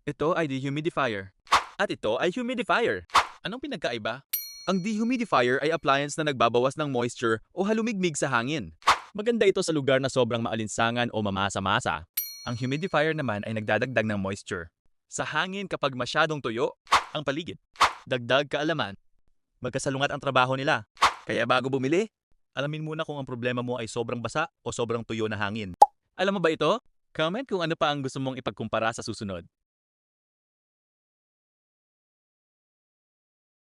Ito ay dehumidifier. At ito ay humidifier. Anong pinagkaiba? Ang dehumidifier ay appliance na nagbabawas ng moisture o halumigmig sa hangin. Maganda ito sa lugar na sobrang maalinsangan o mamasa-masa. Ang humidifier naman ay nagdadagdag ng moisture sa hangin kapag masyadong tuyo ang paligid. Dagdag kaalaman. Magkasalungat ang trabaho nila. Kaya bago bumili, alamin muna kung ang problema mo ay sobrang basa o sobrang tuyo na hangin. Alam mo ba ito? Comment kung ano pa ang gusto mong ipagkumpara sa susunod.